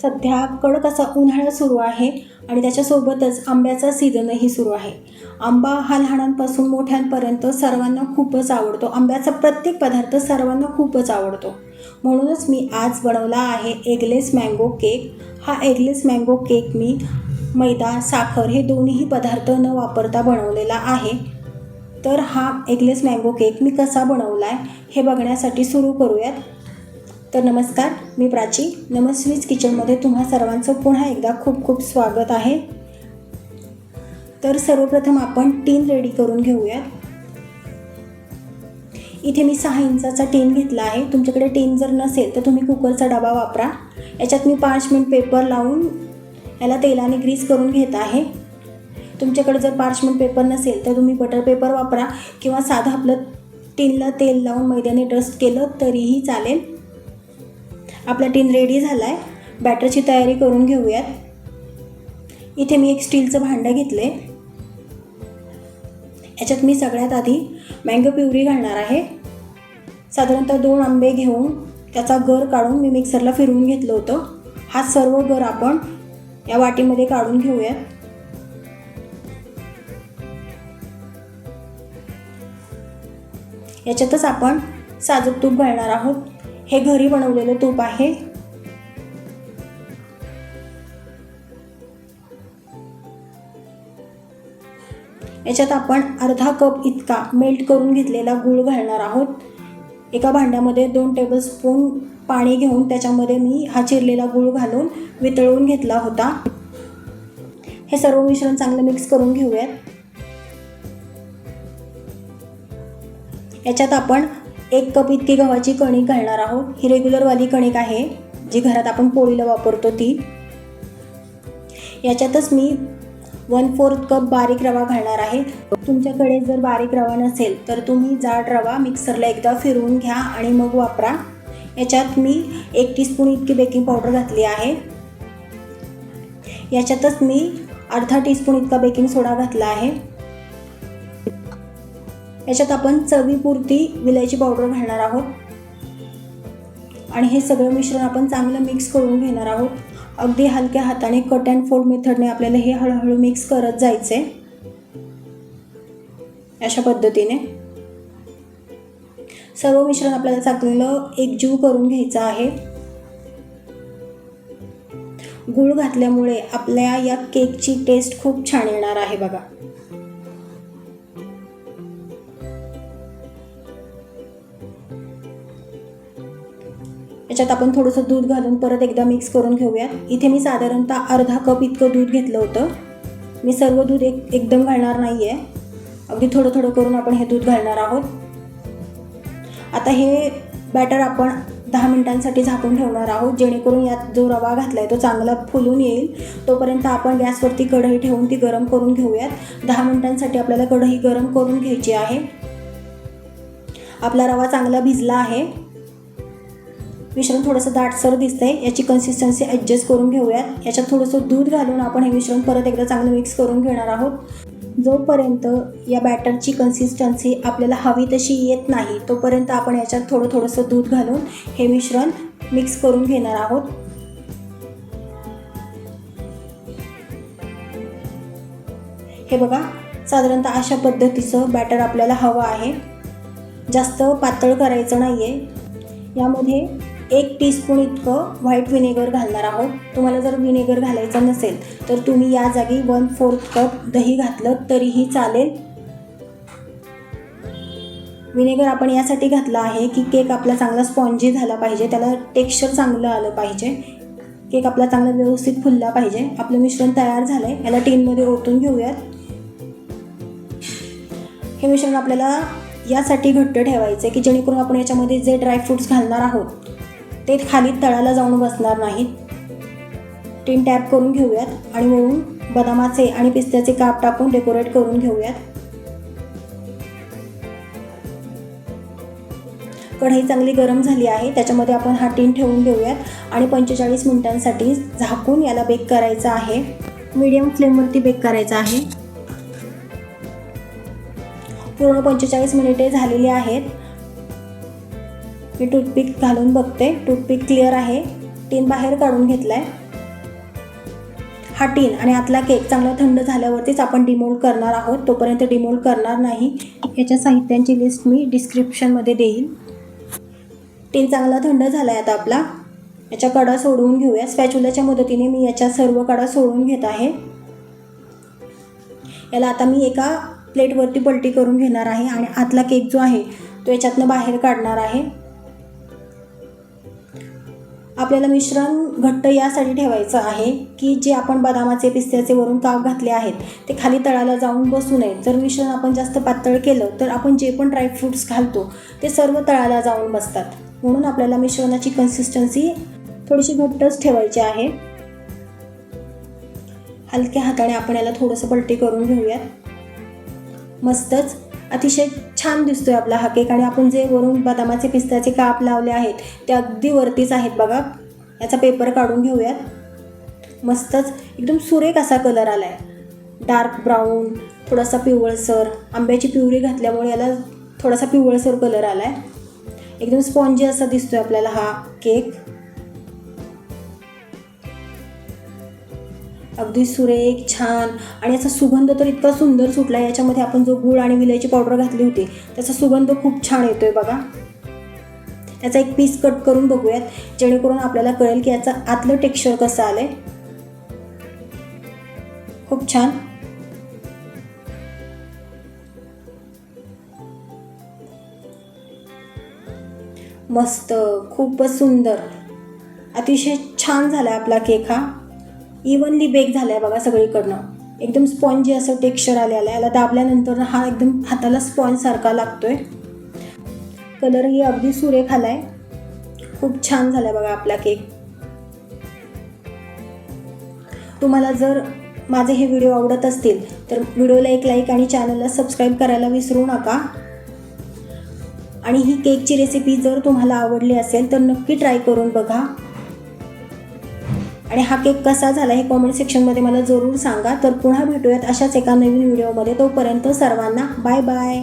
सध्या कडक असा उन्हाळा सुरू आहे आणि त्याच्यासोबतच आंब्याचा सीझनही सुरू आहे. आंबा हा लहानांपासून मोठ्यांपर्यंत सर्वांना खूपच आवडतो. आंब्याचा प्रत्येक पदार्थ सर्वांना खूपच आवडतो. म्हणूनच मी आज बनवला आहे एगलेस मँगो केक. हा एगलेस मँगो केक मी मैदा, साखर हे दोन्हीही पदार्थ न वापरता बनवलेला आहे. तर हा एगलेस मँगो केक मी कसा बनवला आहे हे बघण्यासाठी सुरू करूयात. तर नमस्कार, मी प्राची. नमस्वीज किचनमध्ये तुम्हा सर्वांचं पुन्हा एकदा खूप खूप स्वागत आहे. तर सर्वप्रथम आपण टीन रेडी करून घेऊयात. इथे मी 6 इंचाचा टीन घेतला आहे. तुमच्याकडे टीन जर नसेल तर तुम्ही कुकरचा डबा वापरा. याच्यात मी 5 मिनिट पेपर लावून याला तेलाने ग्रीस करून घेत आहे. तुमच्याकडे जर पार्चमेंट पेपर नसेल तर तुम्ही बटर पेपर वापरा किंवा साधं आपलं टीनला तेल लावून मैद्याने डस्ट केलं तरीही चालेल. आपला टीन रेडी झाला आहे. बॅटरची तयारी करून घेऊयात. इथे मी एक स्टीलचं भांडं घेतले. याच्यात मी सगळ्यात आधी मँगो प्युरी घालणार आहे. साधारणतः 2 आंबे घेऊन त्याचा गर काढून मी मिक्सरला फिरवून घेतलं होतं. हा सर्व गर आपण या वाटीमध्ये काढून घेऊयात. याच्यातच आपण साजूक तूप घालणार आहोत. हे घरी बनवलेलं तूप आहे. याच्यात आपण अर्धा कप इतका मेल्ट करून घेतलेला गूळ घालणार आहोत. एका भांड्यामध्ये 2 टेबलस्पून पाणी घेऊन त्याच्यामध्ये मी हा चिरलेला गूळ घालून वितळवून घेतला होता. हे सर्व मिश्रण चांगलं मिक्स करून घेऊयात. याच्यात आपण 1 कप इतकी गव्हाची कणिक घालणार आहोत. ही रेग्युलरवाली कणिक आहे जी घरात आपण पोळीला वापरतो ती. याच्यातच मी 1/4 कप बारीक रवा घालणार आहे. तुमच्याकडे जर बारीक रवा नसेल तर तुम्ही जाड रवा मिक्सरला एकदा फिरवून घ्या आणि मग वापरा. याच्यात मी 1 टीस्पून इतकी बेकिंग पावडर घातली आहे. याच्यातच मी अर्धा टीस्पून इतका बेकिंग सोडा घातला आहे. याच्यात आपण चवीपुरती विलायची पावडर घालणार आहोत आणि हे सगळं मिश्रण आपण चांगलं मिक्स करून घेणार आहोत. अगदी हलक्या हाताने कट अँड फोल्ड मेथडने आपल्याला हे हळूहळू मिक्स करत जायचे. अशा पद्धतीने सर्व मिश्रण आपल्याला चांगलं एकजीव करून घ्यायचं आहे. गूळ घातल्यामुळे आपल्या या केकची टेस्ट खूप छान येणार आहे बघा. याच्यात आपण थोडंसं दूध घालून परत एकदा मिक्स करून घेऊयात. इथे मी साधारणतः अर्धा कप इतकं दूध घेतलं होतं. मी सर्व दूध एकदम घालणार नाही आहे. अगदी थोडं थोडं करून आपण हे दूध घालणार आहोत. आता हे बॅटर आपण 10 मिनिटांसाठी झाकून ठेवणार आहोत जेणेकरून यात जो रवा घातला आहे तो चांगला फुलून येईल. तोपर्यंत आपण गॅसवरती कढई ठेवून ती गरम करून घेऊयात. 10 मिनिटांसाठी आपल्याला कढई गरम करून घ्यायची आहे. आपला रवा चांगला भिजला आहे. मिश्रण थोडंसं दाटसर दिसतंय. याची कन्सिस्टन्सी ॲडजस्ट करून घेऊयात. याच्यात थोडंसं दूध घालून आपण हे मिश्रण परत एकदा चांगलं मिक्स करून घेणार आहोत. जोपर्यंत या बॅटरची कन्सिस्टन्सी आपल्याला हवी तशी येत नाही तोपर्यंत आपण याच्यात थोडंसं दूध घालून हे मिश्रण मिक्स करून घेणार आहोत. हे बघा, साधारणतः अशा पद्धतीचं बॅटर आपल्याला हवं आहे. जास्त पातळ करायचं नाही आहे. यामध्ये 1 टीस्पून इतकं व्हाईट व्हिनेगर घालणार आहोत. तुम्हाला जर व्हिनेगर घालायचं नसेल तर तुम्ही या जागी 1/4 कप दही घातलं तरीही चालेल. व्हिनेगर आपण यासाठी घातलं आहे की केक आपला चांगला स्पॉन्जी झाला पाहिजे. त्याला टेक्स्चर चांगलं आलं पाहिजे. केक आपला चांगला व्यवस्थित फुलला पाहिजे. आपलं मिश्रण तयार झालं आहे. याला टीनमध्ये ओतून घेऊयात. हे मिश्रण आपल्याला यासाठी घट्ट ठेवायचं आहे की जेणेकरून आपण याच्यामध्ये जे ड्रायफ्रूट्स घालणार आहोत ते खाली तळाला जाऊन बसणार नाहीत. टीन टॅप करून घेऊयात आणि वरून बदामाचे आणि पिस्त्याचे काप टाकून डेकोरेट करून घेऊयात. कढई चांगली गरम झाली आहे. त्याच्यामध्ये आपण हा टीन ठेवून घेऊयात आणि 45 मिनिटांसाठी झाकून याला बेक करायचं आहे. मीडियम फ्लेमवरती बेक करायचं आहे. पूर्ण 45 मिनिटे झालेली आहेत. मी टूथपिक घालून बघते. टूथपिक क्लिअर आहे. टीन बाहेर काढून घेतलाय. हा टीन आणि आतला केक चांगला थंड झाल्यावरतीच आपण डिमोल्ड करणार आहोत, तोपर्यंत डिमोल्ड करणार नाही. याच्या साहित्यांची लिस्ट मी डिस्क्रिप्शनमध्ये देईन. टीन चांगला थंड झाला आहे आता आपला. याच्या कडा सोडवून घेऊया. स्पॅच्युलाच्या मदतीने मी याच्या सर्व कडा सोडवून घेत आहे. याला आता मी एका प्लेटवरती पलटी करून घेणार आहे आणि आतला केक जो आहे तो याच्यातनं बाहेर काढणार आहे. आपल्याला मिश्रण घट्ट यासाठी ठेवायचं आहे की जे आपण बदामाचे पिस्त्याचे वरून काप घातले आहेत ते खाली तळाला जाऊन बसू नये. जर मिश्रण आपण जास्त पातळ केलं तर आपण जे पण ड्रायफ्रूट्स घालतो ते सर्व तळाला जाऊन बसतात. म्हणून आपल्याला मिश्रणाची कन्सिस्टन्सी थोडीशी घट्टच ठेवायची आहे. हलक्या हाताने आपण याला थोडंसं पलटी करून घेऊयात. मस्तच अतिशय छान दिसतोय आपला हा केक. आणि आपण जे वरून बदामाचे पिस्त्याचे काप लावले आहेत ते अगदी वरतीच आहेत बघा. याचा पेपर काढून घेऊयात. मस्तच एकदम सुरेख असा कलर आला आहे. डार्क ब्राऊन, थोडासा पिवळसर, आंब्याची प्युरी घातल्यामुळे याला थोडासा पिवळसर कलर आला आहे. एकदम स्पॉन्जी असा दिसतोय आपल्याला हा केक. अगदी सुरेख, छान. आणि याचा सुगंध तर इतका सुंदर सुटला. याच्यामध्ये आपण जो गूळ आणि विलायची पावडर घातली होती त्याचा सुगंध खूप छान येतोय बघा. याचा एक पीस कट करून बघूयात जेणेकरून आपल्याला कळेल की याचं आतलं टेक्स्चर कसं आलंय. खूप छान. मस्त, खूपच सुंदर, अतिशय छान झाला आपला केक. हा इव्हनली बेक झाला आहे बघा सगळीकडनं. एकदम स्पॉन्जी असं टेक्स्चर आलेलं आहे. याला दाबल्यानंतर हा एकदम हाताला स्पॉन्जसारखा लागतोय. कलरही अगदी सुरेख आला आहे. खूप छान झाला आहे बघा आपला केक. तुम्हाला जर माझे हे व्हिडिओ आवडत असतील तर व्हिडिओला एक लाईक आणि चॅनलला सबस्क्राईब करायला विसरू नका. आणि ही केकची रेसिपी जर तुम्हाला आवडली असेल तर नक्की ट्राय करून बघा. आणि हा केक कसा झाला हे कॉमेंट सेक्शनमध्ये मला जरूर सांगा. तर पुन्हा भेटूयात अशाच एका नवीन व्हिडिओमध्ये. तोपर्यंत सर्वांना बाय बाय.